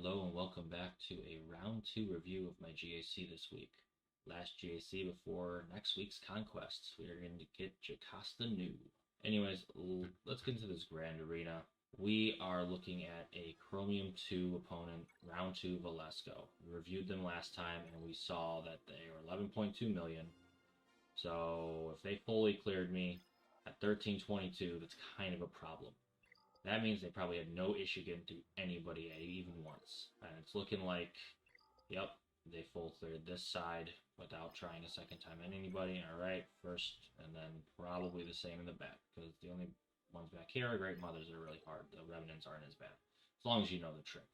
Hello and welcome back to a round 2 review of my GAC this week. Last GAC before next week's conquests. We are going to get Jocasta New. Anyways, let's get into this grand arena. We are looking at a Chromium 2 opponent, round 2 Valesco. We reviewed them last time and we saw that they were 11.2 million. So if they fully cleared me at 1322, that's kind of a problem. That means they probably had no issue getting through anybody even once. And it's looking like, yep, they full cleared this side without trying a second time at anybody. Alright, first, and then probably the same in the back. Because the only ones back here are Great Mothers that are really hard. The Revenants aren't as bad. As long as you know the trick.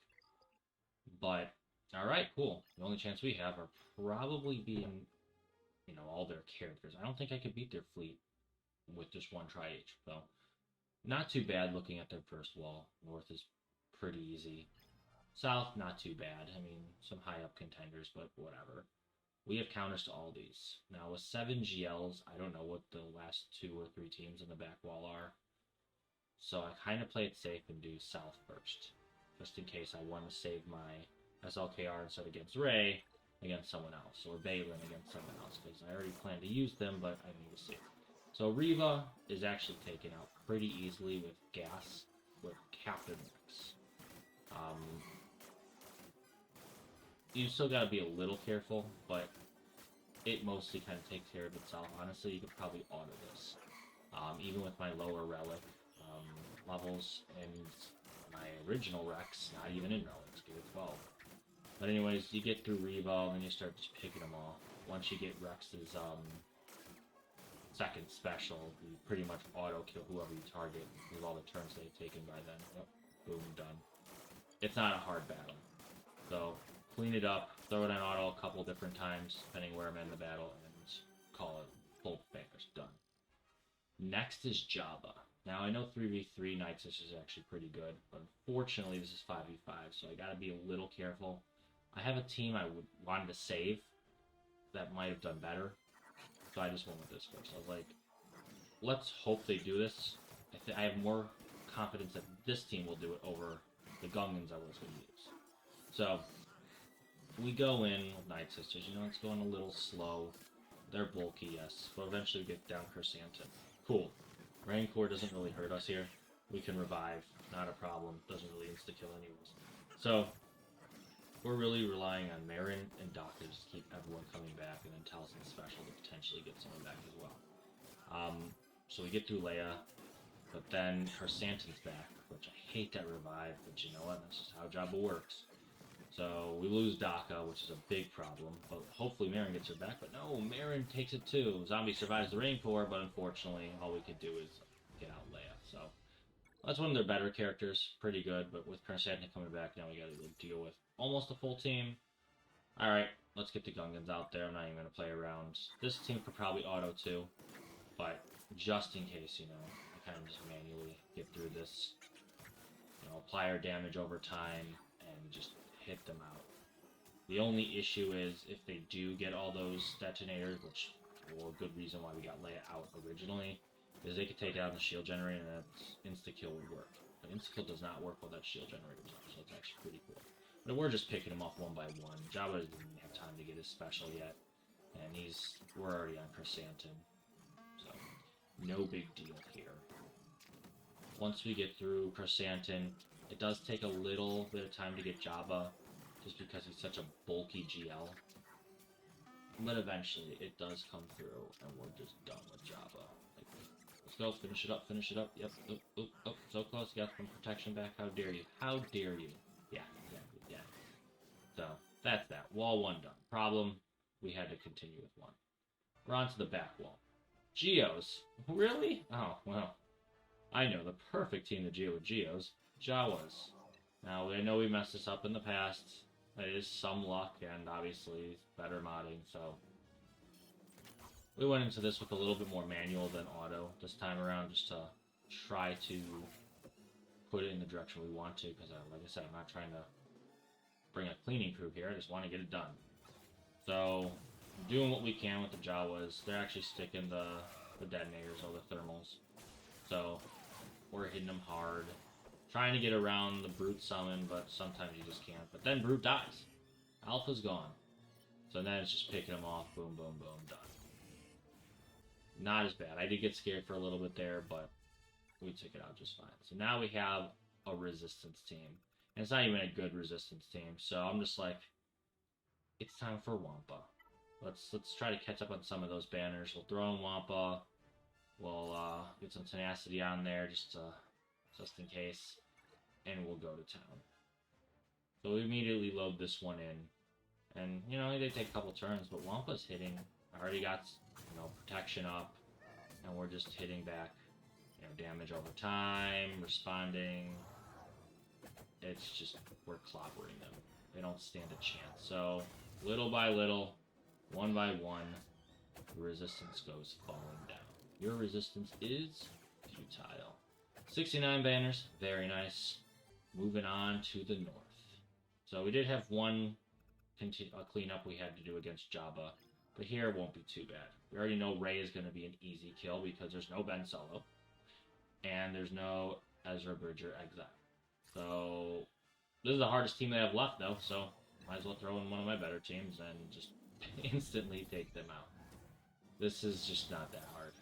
But, alright, cool. The only chance we have are probably being, all their characters. I don't think I could beat their fleet with just one try each, so... Not too bad looking at their first wall. North is pretty easy. South, not too bad. I mean, some high up contenders, but whatever. We have counters to all these. Now, with 7 GLs, I don't know what the last 2 or 3 teams in the back wall are. So I kind of play it safe and do South first. Just in case I want to save my SLKR instead against Ray against someone else. Or Balin against someone else. Because I already plan to use them, but I need to see. So Riva is actually taken out pretty easily with gas with Captain Rex. You still gotta be a little careful, but it mostly kind of takes care of itself. Honestly, you could probably auto this. Even with my lower relic levels and my original Rex, not even in relics, give it 12. But anyways, you get through Riva and then you start just picking them off. Once you get Rex's second special, you pretty much auto-kill whoever you target with all the turns they've taken by then. Yep, boom, done. It's not a hard battle. So, clean it up, throw it on auto a couple different times, depending where I'm in the battle, and call it full bangers, done. Next is Jabba. Now, I know 3v3 Night Sister is actually pretty good, but unfortunately this is 5v5, so I gotta be a little careful. I have a team I wanted to save that might have done better. So I just went with this first. I was like, let's hope they do this. I have more confidence that this team will do it over the Gungans I was going to use. So, we go in with Night Sisters. It's going a little slow. They're bulky, yes. But eventually we get down Chrysanthemum. Cool. Rancor doesn't really hurt us here. We can revive. Not a problem. Doesn't really insta-kill anyways. So, we're really relying on Marin and Doctor to keep everyone coming back, and then Taliesin Special to potentially get someone back as well. So we get through Leia, but then her Santin's back, which I hate that revive, but you know what? That's just how Jabba works. So we lose Daka, which is a big problem, but hopefully Marin gets her back. But no, Marin takes it too. Zombie survives the Rancor, but unfortunately, all we could do is get out Leia. So that's one of their better characters, pretty good, but with Chrysanthemum coming back, now we gotta deal with almost a full team. Alright, let's get the Gungans out there. I'm not even gonna play around. This team could probably auto too, but just in case, I kind of just manually get through this. Apply our damage over time and just hit them out. The only issue is if they do get all those detonators, which, well, a good reason why we got Leia out originally, is they could take out the shield generator and that insta-kill would work. But insta-kill does not work while that shield generator is up, so it's actually pretty cool. But we're just picking them off one by one. Jabba didn't even have time to get his special yet, and we're already on Chrysanthemum, so no big deal here. Once we get through Chrysanthemum, it does take a little bit of time to get Jabba, just because he's such a bulky GL. But eventually, it does come through, and we're just done with Jabba. Let's go, finish it up, finish it up. Yep, oh, so close, got some protection back. How dare you? How dare you? Yeah, exactly, yeah. So, that's that. Wall 1 done. Problem, we had to continue with 1. We're on to the back wall. Geos? Really? Oh, well. I know, the perfect team to deal with Geos. Jawas. Now, I know we messed this up in the past. It is some luck, and obviously, better modding, so... We went into this with a little bit more manual than auto this time around, just to try to put it in the direction we want to, because like I said, I'm not trying to bring a cleaning crew here, I just want to get it done. So, doing what we can with the Jawas. They're actually sticking the detonators or the thermals. So, we're hitting them hard, trying to get around the Brute summon, but sometimes you just can't. But then Brute dies. Alpha's gone. So then it's just picking them off. Boom, boom, boom, done. Not as bad. I did get scared for a little bit there, but we took it out just fine. So now we have a resistance team. And it's not even a good resistance team. So I'm just like, it's time for Wampa. Let's try to catch up on some of those banners. We'll throw in Wampa. We'll get some tenacity on there just in case. And we'll go to town. So we immediately load this one in. And, you know, they take a couple turns, but Wampa's hitting. I already got, you know, protection up. And we're just hitting back, you know, damage over time, responding. It's just, we're clobbering them. They don't stand a chance. So, little by little, one by one, the resistance goes falling down. Your resistance is futile. 69 banners, very nice. Moving on to the north. So we did have one cleanup we had to do against Jabba, but here it won't be too bad. We already know Rey is going to be an easy kill because there's no Ben Solo, and there's no Ezra Bridger Exile. So this is the hardest team they have left, though, so might as well throw in one of my better teams and just instantly take them out. This is just not that hard.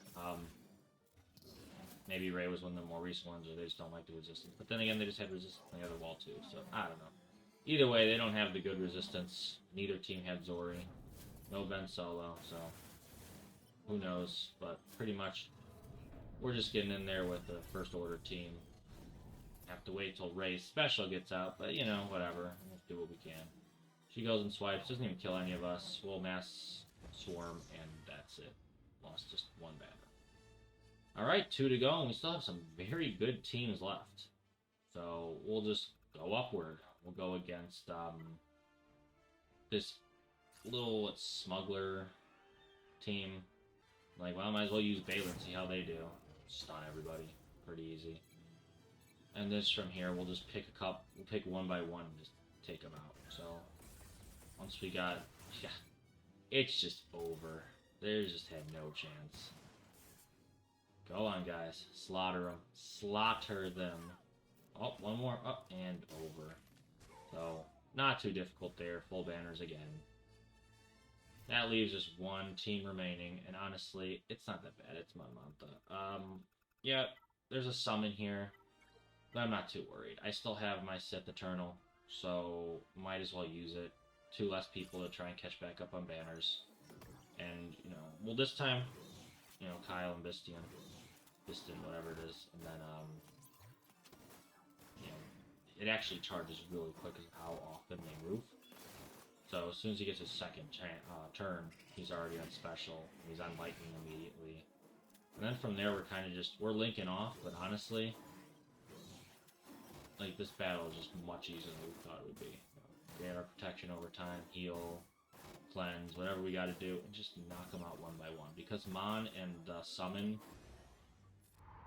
Maybe Rey was one of the more recent ones, or they just don't like the resistance. But then again, they just had resistance on the other wall, too, so I don't know. Either way, they don't have the good resistance. Neither team had Zori. No Ben Solo, so who knows. But pretty much, we're just getting in there with the First Order team. Have to wait till Rey's special gets out, but you know, whatever. We'll do what we can. She goes and swipes, doesn't even kill any of us. We'll mass swarm, and that's it. Lost just one banner. Alright, 2 to go, and we still have some very good teams left. So we'll just go upward. We'll go against this little smuggler team. Like, well, I might as well use Balin, see how they do. Stun everybody. Pretty easy. And this from here, we'll just pick we'll pick one by one and just take them out. So, once we got, yeah, it's just over. They just had no chance. Go on, guys. Slaughter them. Slaughter them. Oh, one more. Up and over. So, not too difficult there. Full banners again. That leaves just one team remaining, and honestly, it's not that bad. It's Manmanta. Yeah, there's a summon here, but I'm not too worried. I still have my Sith Eternal, so might as well use it. 2 less people to try and catch back up on banners. And, you know, well, this time, you know, Kyle and Biston, whatever it is, and then, you know, it actually charges really quick as how often they move. So as soon as he gets his second turn, he's already on special. He's on lightning immediately. And then from there, we're linking off, but honestly, like, this battle is just much easier than we thought it would be. Get our protection over time, heal, cleanse, whatever we gotta do, and just knock them out one by one. Because Mon and Summon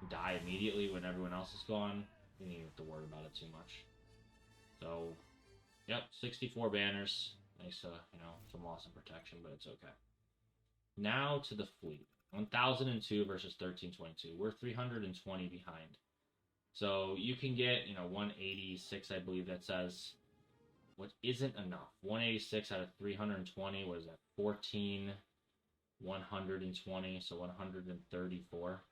die immediately when everyone else is gone, you don't even have to worry about it too much. So, yep, 64 banners. Nice, you know, some loss in protection, but it's okay. Now to the fleet. 1002 versus 1322. We're 320 behind. So you can get, you know, 186, I believe that says, what isn't enough. 186 out of 320, what is that? 14, 120, so 134.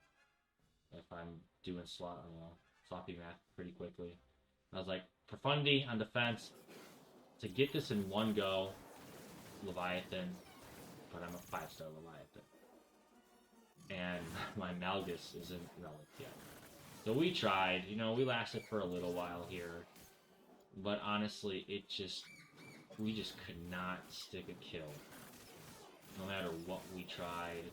If I'm doing sloppy math pretty quickly. I was like, Profundity on defense. To get this in one go, Leviathan, but I'm a 5-star Leviathan. And my Malgus isn't relic yet. So we tried, you know, we lasted for a little while here. But honestly, we just could not stick a kill. No matter what we tried.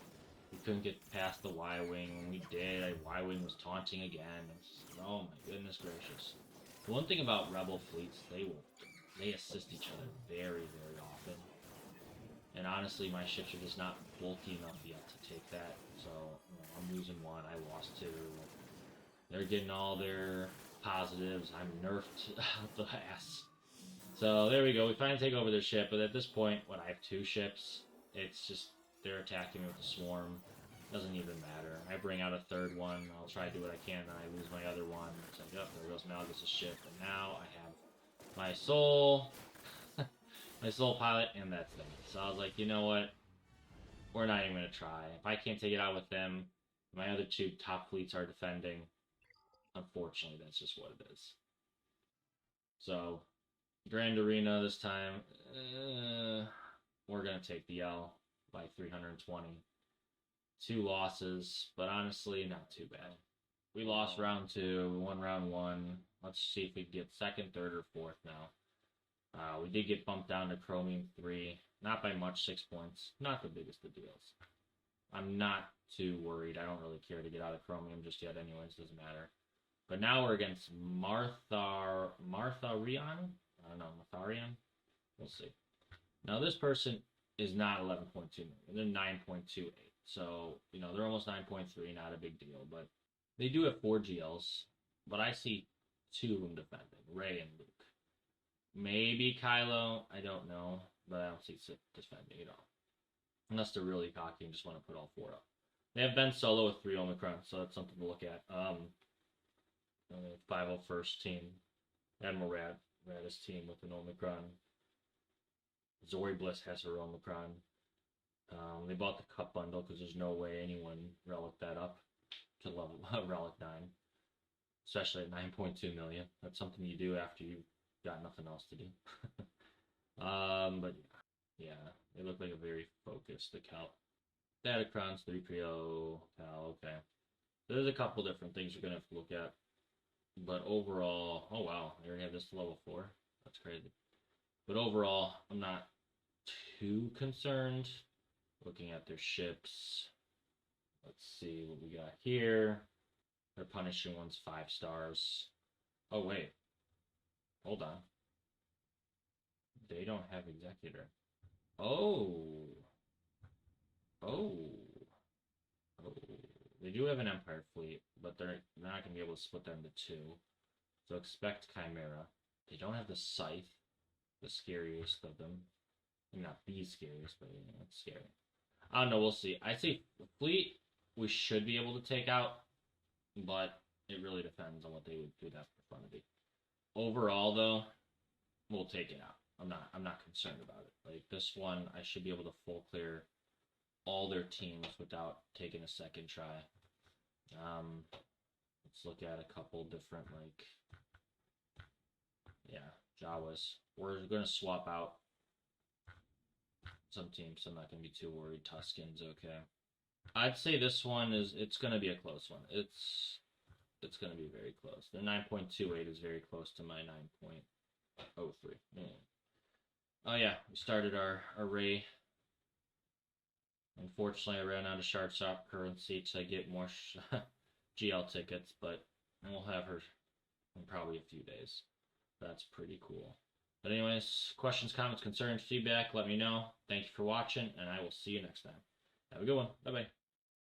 We couldn't get past the Y-Wing. When we did, Y-Wing was taunting again. Oh my goodness gracious. The one thing about Rebel fleets, they assist each other very, very often. And honestly, my ships are just not bulky enough yet to take that. So, you know, I'm losing one, I lost 2. They're getting all their positives. I'm nerfed out the ass. So, there we go. We finally take over their ship. But at this point, I have 2 ships. It's just, they're attacking me with a swarm. Doesn't even matter. I bring out a third one. I'll try to do what I can, then I lose my other one. It's like, oh, there goes Malgus' ship. And now I have my soul, my soul pilot, and that's it. So I was like, you know what? We're not even going to try. If I can't take it out with them, my other two top fleets are defending. Unfortunately, that's just what it is. So, Grand Arena this time. We're going to take the L by 320. 2 losses, but honestly, not too bad. We lost round 2, we won round 1. Let's see if we get 2nd, 3rd, or 4th now. We did get bumped down to Chromium 3. Not by much, 6 points. Not the biggest of deals. I'm not too worried. I don't really care to get out of Chromium just yet anyways, doesn't matter. But now we're against Martharion? I don't know, Martharion? We'll see. Now this person is not 11.2 million. They're 9.28. So, you know, they're almost 9.3, not a big deal. But they do have 4 GLs. But I see 2 of them defending, Ray and Luke. Maybe Kylo, I don't know. But I don't see defending at all. Unless they're really cocky and just want to put all 4 up. They have Ben Solo with 3 Omicron, so that's something to look at. 501st team. Admiral Rad's team with an Omicron. Zori Bliss has her Omicron. They bought the Cup bundle because there's no way anyone relic that up to level Relic 9. Especially at 9.2 million. That's something you do after you've got nothing else to do. But yeah, they look like a very focused account. Datacrons 3PO, Cal, okay. There's a couple different things you're going to have to look at. But overall, oh wow, I already have this to level 4. That's crazy. But overall, I'm not too concerned. Looking at their ships. Let's see what we got here. Their punishing one's 5 stars. Oh wait. Hold on. They don't have Executor. Oh. They do have an Empire fleet, but they're not going to be able to split them into 2. So expect Chimera. They don't have the Scythe, the scariest of them. Not the scariest, but you know, it's scary. I don't know, we'll see. I say the fleet we should be able to take out, but it really depends on what they would do that for fun to be. Overall, though, we'll take it out. I'm not concerned about it. Like this one, I should be able to full clear all their teams without taking a second try. Let's look at a couple different Jawas. We're gonna swap out some teams, so I'm not gonna be too worried. Tuscan's okay. I'd say this one it's gonna be a close one. It's gonna be very close. The 9.28 is very close to my 9.03. Oh yeah, we started our array. Unfortunately, I ran out of Shard Shop currency to get more GL tickets, but we'll have her in probably a few days. That's pretty cool. But anyways, questions, comments, concerns, feedback, let me know. Thank you for watching, and I will see you next time. Have a good one. Bye-bye.